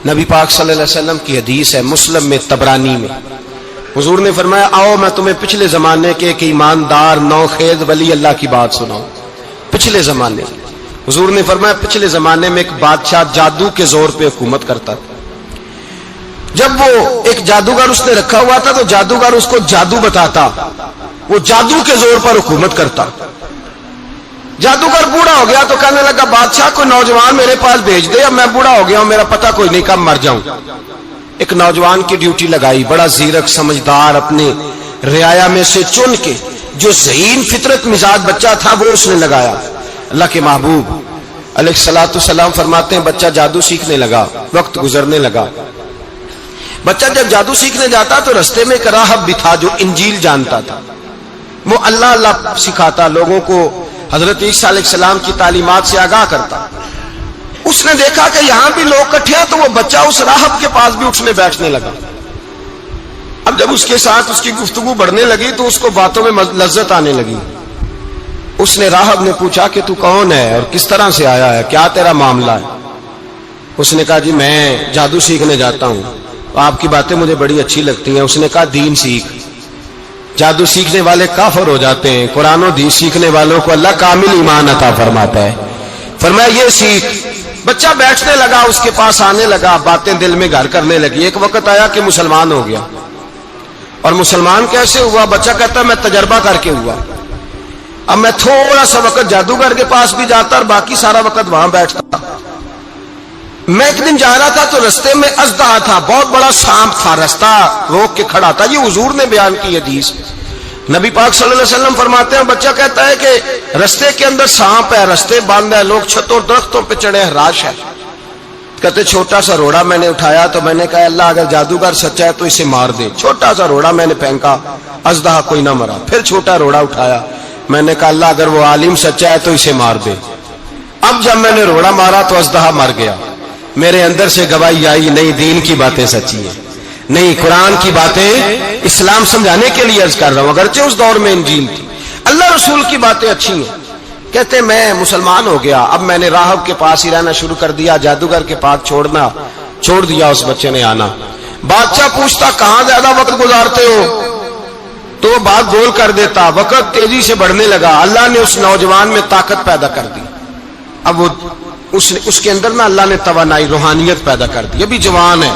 نبی پاک صلی اللہ علیہ وسلم کی حدیث ہے مسلم میں طبرانی میں، حضور نے فرمایا آؤ میں تمہیں پچھلے زمانے کے ایک ایماندار نوخیز ولی اللہ کی بات سناؤں۔ پچھلے زمانے حضور نے فرمایا پچھلے زمانے میں ایک بادشاہ جادو کے زور پہ حکومت کرتا تھا۔ جب وہ ایک جادوگر اس نے رکھا ہوا تھا تو جادوگر اس کو جادو بتاتا، وہ جادو کے زور پر حکومت کرتا۔ جادوگر بوڑھا ہو گیا تو کہنے لگا بادشاہ کوئی نوجوان میرے پاس بھیج دے، اب میں بوڑھا ہو گیا ہوں، میرا پتہ کوئی نہیں کب مر جاؤں۔ ایک نوجوان کی ڈیوٹی لگائی، بڑا زیرک سمجھدار، اپنے رعایا میں سے چن کے جو ذہین فطرت مزاج بچہ تھا وہ اس نے لگایا۔ اللہ کے محبوب علیہ الصلوۃ والسلام فرماتے ہیں بچہ جادو سیکھنے لگا، وقت گزرنے لگا۔ بچہ جب جادو سیکھنے جاتا تو رستے میں ایک راہب بھی تھا جو انجیل جانتا تھا، وہ اللہ اللہ سکھاتا، لوگوں کو حضرت عیسیٰ علیہ السلام کی تعلیمات سے آگاہ کرتا۔ اس نے دیکھا کہ یہاں بھی لوگ اکٹھے ہیں تو وہ بچہ اس راہب کے پاس بھی اٹھنے بیٹھنے لگا۔ اب جب اس کے ساتھ اس کی گفتگو بڑھنے لگی تو اس کو باتوں میں لذت آنے لگی۔ اس نے راہب نے پوچھا کہ تو کون ہے اور کس طرح سے آیا ہے، کیا تیرا معاملہ ہے؟ اس نے کہا جی میں جادو سیکھنے جاتا ہوں، آپ کی باتیں مجھے بڑی اچھی لگتی ہیں۔ اس نے کہا دین سیکھ، جادو سیکھنے والے کافر ہو جاتے ہیں، قرآن و حدیث سیکھنے والوں کو اللہ کامل ایمان عطا فرماتا ہے۔ فرمایا یہ سیکھ۔ بچہ بیٹھنے لگا، اس کے پاس آنے لگا، باتیں دل میں گھر کرنے لگی۔ ایک وقت آیا کہ مسلمان ہو گیا، اور مسلمان کیسے ہوا؟ بچہ کہتا ہے میں تجربہ کر کے ہوا۔ اب میں تھوڑا سا وقت جادوگر کے پاس بھی جاتا اور باقی سارا وقت وہاں بیٹھتا۔ میں ایک دن جا رہا تھا تو رستے میں اژدہا تھا، بہت بڑا سانپ تھا، رستہ روک کے کھڑا تھا۔ یہ حضور نے بیان کی حدیث۔ نبی پاک صلی اللہ علیہ وسلم فرماتے ہیں بچہ کہتا ہے کہ رستے کے اندر سانپ ہے، رستے بند ہے، لوگ چھتوں درختوں پہ چڑھے، ہراش ہے۔ کہتے چھوٹا سا روڑا میں نے اٹھایا تو میں نے کہا اللہ اگر جادوگر سچا ہے تو اسے مار دے۔ چھوٹا سا روڑا میں نے پھینکا، اژدہا کوئی نہ مرا۔ پھر چھوٹا روڑا اٹھایا، میں نے کہا اللہ اگر وہ عالم سچا ہے تو اسے مار دے۔ اب جب میں نے روڑا مارا تو اژدہا مر گیا۔ میرے اندر سے گواہی آئی نہیں دین کی باتیں سچی ہیں، نہیں قرآن کی باتیں اسلام سمجھانے کے لیے عرض کر رہا ہوں، اگرچہ اس دور میں انجیل تھی، اللہ رسول کی باتیں اچھی ہیں۔ کہتے میں مسلمان ہو گیا، اب میں نے راہب کے پاس ہی رہنا شروع کر دیا، جادوگر کے پاس چھوڑ دیا اس بچے نے آنا۔ بادشاہ پوچھتا کہاں زیادہ وقت گزارتے ہو تو وہ بات گول کر دیتا۔ وقت تیزی سے بڑھنے لگا، اللہ نے اس نوجوان میں طاقت پیدا کر دی۔ اب وہ اس کے اندر نا اللہ نے توانائی روحانیت پیدا کر دی، ابھی جوان ہے،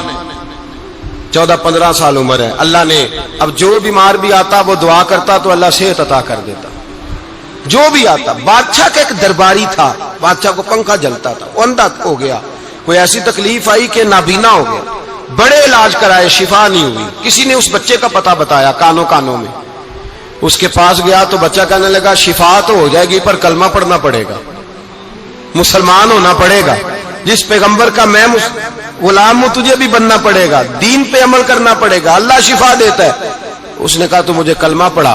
14-15 سال عمر ہے۔ اللہ نے اب جو بیمار بھی آتا وہ دعا کرتا تو اللہ صحت عطا کر دیتا، جو بھی آتا۔ بادشاہ کا ایک درباری تھا، بادشاہ کو پنکھا جلتا تھا، وہ اندھا ہو گیا، کوئی ایسی تکلیف آئی کہ نابینا ہو گیا، بڑے علاج کرائے شفا نہیں ہوئی۔ کسی نے اس بچے کا پتہ بتایا کانوں میں، اس کے پاس گیا تو بچہ کہنے لگا شفا تو ہو جائے گی پر کلمہ پڑھنا پڑے گا، مسلمان ہونا پڑے گا، جس پیغمبر کا میں غلام ہوں تجھے بھی بننا پڑے گا، دین پہ عمل کرنا پڑے گا، اللہ شفا دیتا ہے۔ اس نے کہا تو مجھے کلمہ پڑھا،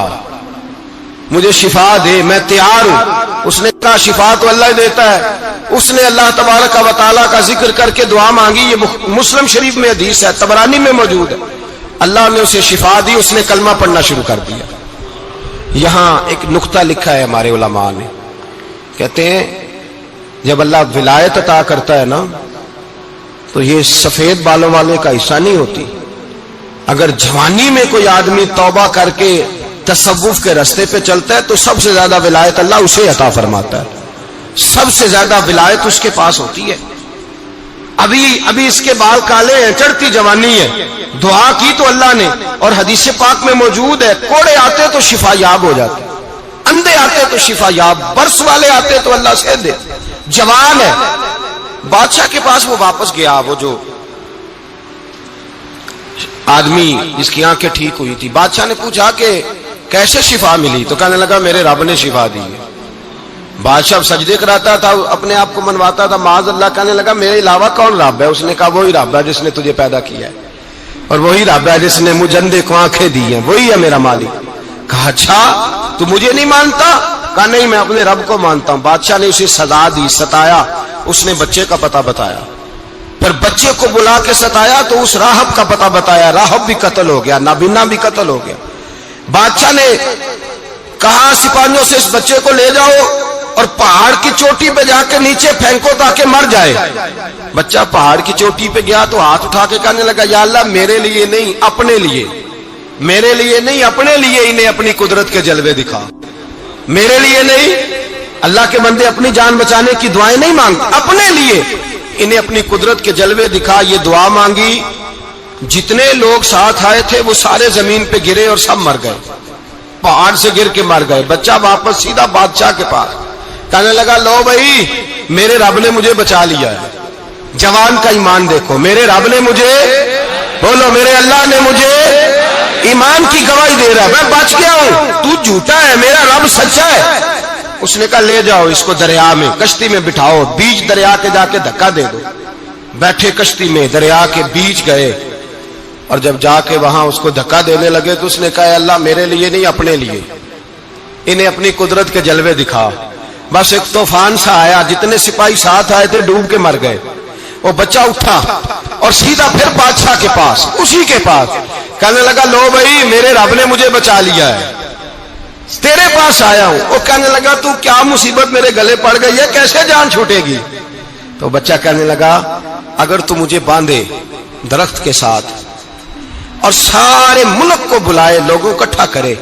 مجھے شفا دے، میں تیار ہوں۔ اس نے کہا شفا تو اللہ دیتا ہے۔ اس نے اللہ تبارک و تعالیٰ کا ذکر کر کے دعا مانگی، یہ مسلم شریف میں حدیث ہے، طبرانی میں موجود ہے۔ اللہ نے اسے شفا دی، اس نے کلمہ پڑھنا شروع کر دیا۔ یہاں ایک نقطہ لکھا ہے ہمارے علماء نے، کہتے ہیں جب اللہ ولایت عطا کرتا ہے نا تو یہ سفید بالوں والے کا حصہ نہیں ہوتی۔ اگر جوانی میں کوئی آدمی توبہ کر کے تصوف کے راستے پہ چلتا ہے تو سب سے زیادہ ولایت اللہ اسے عطا فرماتا ہے، سب سے زیادہ ولایت اس کے پاس ہوتی ہے۔ ابھی اس کے بال کالے ہیں، چڑھتی جوانی ہے، دعا کی تو اللہ نے، اور حدیث پاک میں موجود ہے کوڑے آتے تو شفا یاب ہو جاتے، اندھے آتے تو شفا یاب، برس والے آتے تو اللہ سے دے۔ جوان ہے، بادشاہ کے پاس وہ واپس گیا، وہ جو آدمی جس کی آنکھیں ٹھیک ہوئی تھی۔ بادشاہ نے پوچھا کہ کیسے شفا ملی؟ تو کہنے لگا میرے رب نے شفا دی ہے۔ بادشاہ سجدے کراتا تھا، اپنے آپ کو منواتا تھا، معاذ اللہ، کہنے لگا میرے علاوہ کون رب ہے؟ اس نے کہا وہی رب ہے جس نے تجھے پیدا کیا ہے، اور وہی رب ہے جس نے مجھے اندھے کو آنکھیں دی ہیں، وہی ہے میرا مالک۔ کہا اچھا تو مجھے نہیں مانتا؟ کہا نہیں میں اپنے رب کو مانتا ہوں۔ بادشاہ نے اسے سزا دی، ستایا، اس نے بچے کا پتہ بتایا، پھر بچے کو بلا کے ستایا تو اس راہب کا پتہ بتایا، راہب بھی قتل ہو گیا، نابینا بھی قتل ہو گیا۔ بادشاہ نے کہا سپاہیوں سے اس بچے کو لے جاؤ اور پہاڑ کی چوٹی پہ جا کے نیچے پھینکو تاکہ مر جائے. بچہ پہاڑ کی چوٹی پہ گیا تو ہاتھ اٹھا کے کہنے لگا یا اللہ میرے لیے نہیں اپنے لیے، میرے لیے نہیں اپنے لیے انہیں اپنی قدرت کے جلوے دکھا، میرے لیے نہیں. اللہ کے بندے اپنی جان بچانے کی دعائیں نہیں مانگتے، اپنے لیے انہیں اپنی قدرت کے جلوے دکھا. یہ دعا مانگی، جتنے لوگ ساتھ آئے تھے وہ سارے زمین پہ گرے اور سب مر گئے، پہاڑ سے گر کے مر گئے. بچہ واپس سیدھا بادشاہ کے پاس کہنے لگا لو بھائی میرے رب نے مجھے بچا لیا ہے. جوان کا ایمان دیکھو، میرے رب نے مجھے، بولو میرے اللہ نے مجھے ایمان کی گواہی دے رہا ہے، میں بچ گیا ہوں، تو جھوٹا ہے میرا رب سچا ہے. اس نے کہا لے جاؤ اس کو دریا میں، کشتی میں بٹھاؤ، بیچ دریا کے جا کے دھکا دے دو. بیٹھے کشتی میں، دریا کے بیچ گئے، اور جب جا کے وہاں اس کو دھکا دینے لگے تو اس نے کہا اللہ میرے لیے نہیں اپنے لیے انہیں اپنی قدرت کے جلوے دکھا. بس ایک طوفان سا آیا، جتنے سپاہی ساتھ آئے تھے ڈوب کے مر گئے. وہ بچہ اٹھا اور سیدھا پھر بادشاہ کے پاس، اسی کے پاس کہنے لگا لو بھائی میرے رب نے مجھے بچا لیا ہے، تیرے پاس آیا ہوں. وہ کہنے لگا تو کیا مصیبت میرے گلے پڑ گئی ہے، کیسے جان چھوٹے گی؟ تو بچہ کہنے لگا اگر تو مجھے باندھے درخت کے ساتھ اور سارے ملک کو بلائے، لوگوں کو اکٹھا کرے،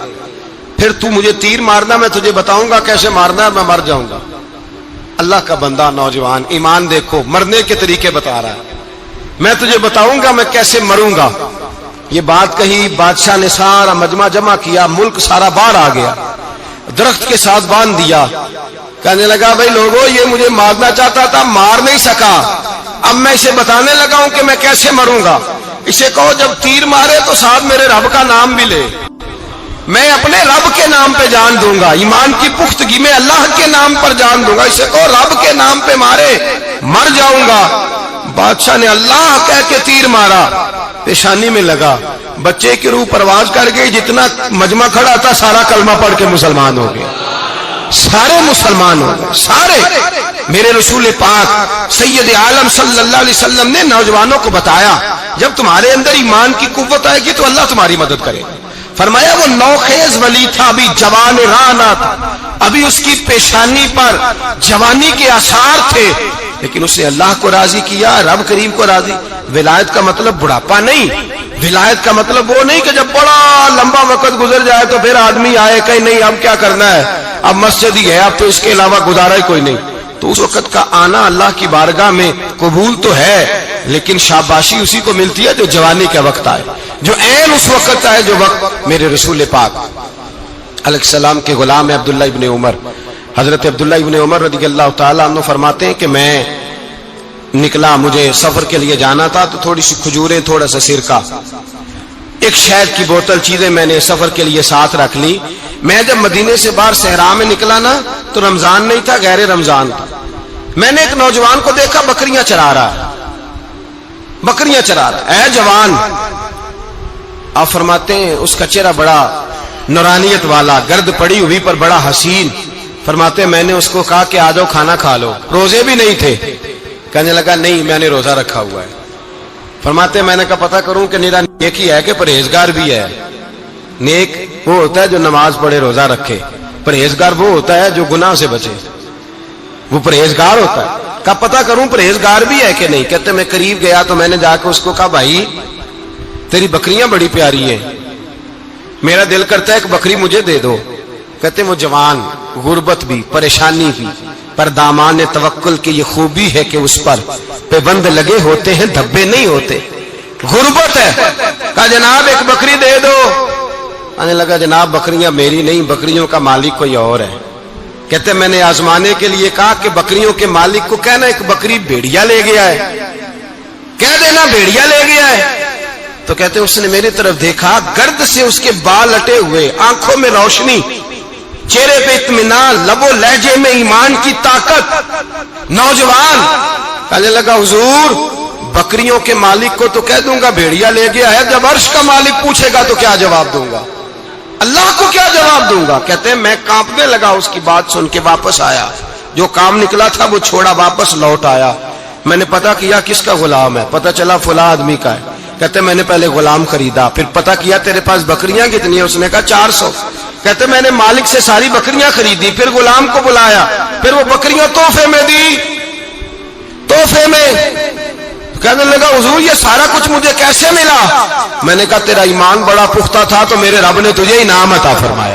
پھر تو مجھے تیر مارنا، میں تجھے بتاؤں گا کیسے مارنا ہے، میں مر جاؤں گا. اللہ کا بندہ نوجوان ایمان دیکھو، مرنے کے طریقے بتا رہا ہے، میں تجھے بتاؤں گا میں کیسے مروں گا. یہ بات کہی، بادشاہ نے سارا مجمع جمع کیا، ملک سارا باہر آ گیا، درخت کے ساتھ باندھ دیا. کہنے لگا بھائی لوگوں یہ مجھے مارنا چاہتا تھا، مار نہیں سکا، اب میں اسے بتانے لگا ہوں کہ میں کیسے مروں گا. اسے کہو جب تیر مارے تو ساتھ میرے رب کا نام بھی لے، میں اپنے رب کے نام پہ جان دوں گا، ایمان کی پختگی میں اللہ کے نام پر جان دوں گا. اسے کہو رب کے نام پہ مارے، مر جاؤں گا. بادشاہ نے اللہ کہہ کے تیر مارا، پیشانی میں لگا، بچے کی روح پرواز کر گئی. جتنا مجمع کھڑا تھا سارا کلمہ پڑھ کے مسلمان ہو گیا، سارے مسلمان ہو گئے سارے. میرے رسول پاک سید عالم صلی اللہ علیہ وسلم نے نوجوانوں کو بتایا جب تمہارے اندر ایمان کی قوت آئے گی تو اللہ تمہاری مدد کرے. فرمایا وہ نوخیز ولی تھا، ابھی جوان رانا تھا، ابھی اس کی پیشانی پر جوانی کے آثار تھے، لیکن اس نے اللہ کو راضی کیا، رب کریم کو راضی. ولایت کا مطلب بڑھاپا نہیں، ولایت کا مطلب وہ نہیں کہ جب بڑا لمبا وقت گزر جائے تو پھر آدمی آئے کہ نہیں اب کیا کرنا ہے، اب مسجد ہی ہے، اب تو اس کے علاوہ گزارا ہی کوئی نہیں. تو اس وقت کا آنا اللہ کی بارگاہ میں قبول تو ہے، لیکن شاباشی اسی کو ملتی ہے جو جوانی کا وقت آئے، جو عین اس وقت آئے جو وقت میرے رسول پاک علیہ السلام کے غلام عبداللہ ابن عمر، حضرت عبداللہ ابن عمر رضی اللہ تعالیٰ عنہ فرماتے ہیں کہ میں نکلا، مجھے سفر کے لیے جانا تھا، تو تھوڑی سی کھجوریں، تھوڑا سا سرکہ، ایک شہد کی بوتل، چیزیں میں نے سفر کے لیے ساتھ رکھ لی. میں جب مدینے سے باہر صحرا میں نکلا نا تو رمضان نہیں تھا، غیر رمضان تھا. میں نے ایک نوجوان کو دیکھا بکریاں چرا رہا ہے، بکریاں چرا رہا ہے. اے جوان، آپ فرماتے ہیں اس کا چہرہ بڑا نورانیت والا، گرد پڑی ہوئی پر بڑا حسین. فرماتے ہیں میں نے اس کو کہا کہ آ جاؤ کھانا کھا لو. روزے بھی نہیں تھے. کہنے لگا نہیں میں نے روزہ رکھا ہوا ہے. فرماتے ہیں میں نے کہا پتہ کروں کہ نیرا نیک ہی ہے کہ پرہیزگار بھی ہے. نیک وہ ہوتا ہے جو نماز پڑھے روزہ رکھے، پرہیزگار وہ ہوتا ہے جو گناہ سے بچے، وہ پرہیزگار ہوتا ہے. کہا پتہ کروں پرہیزگار بھی ہے کہ نہیں. کہتے میں قریب گیا تو میں نے جا کے اس کو کہا بھائی تیری بکریاں بڑی پیاری ہیں، میرا دل کرتا ہے کہ بکری مجھے دے دو. کہتے وہ جوان، غربت بھی، پریشانی بھی، پر دامان توکل کی یہ خوبی ہے کہ اس پر پابند لگے ہوتے ہیں، دھبے نہیں ہوتے. غربت ہے. کہا جناب ایک بکری دے دو. آنے لگا جناب بکریاں میری نہیں، بکریوں کا مالک کوئی اور ہے. کہتے میں نے آزمانے کے لیے کہا کہ بکریوں کے مالک کو کہنا ایک بکری بھیڑیا لے گیا ہے، کہہ دینا بھیڑیا لے گیا ہے. تو کہتے اس نے میری طرف دیکھا، گرد سے اس کے بال لٹے ہوئے، آنکھوں میں روشنی، چہرے پہ اطمینان، لب و لہجے میں ایمان کی طاقت. نوجوان کہنے لگا حضور بکریوں کے مالک کو تو کہہ دوں گا بھیڑیا لے گیا ہے، جب عرش کا مالک پوچھے گا تو کیا جواب دوں گا، اللہ کو کیا جواب دوں گا. کہتے ہیں میں کانپنے لگا اس کی بات سن کے. واپس آیا، جو کام نکلا تھا وہ چھوڑا، واپس لوٹ آیا. میں نے پتا کیا کس کا غلام ہے، پتا چلا فلاں آدمی کا ہے. کہتے میں نے پہلے غلام خریدا، پھر پتا کیا تیرے پاس بکریاں کتنی ہیں، اس نے کہا 400. کہتے میں نے مالک سے ساری بکریاں خریدی، پھر غلام کو بلایا، پھر وہ بکریاں تحفے میں دی، تحفے میں۔ کہنے لگا حضور یہ سارا کچھ مجھے کیسے ملا؟ میں نے کہا تیرا ایمان بڑا پختہ تھا تو میرے رب نے تجھے انعام عطا فرمایا۔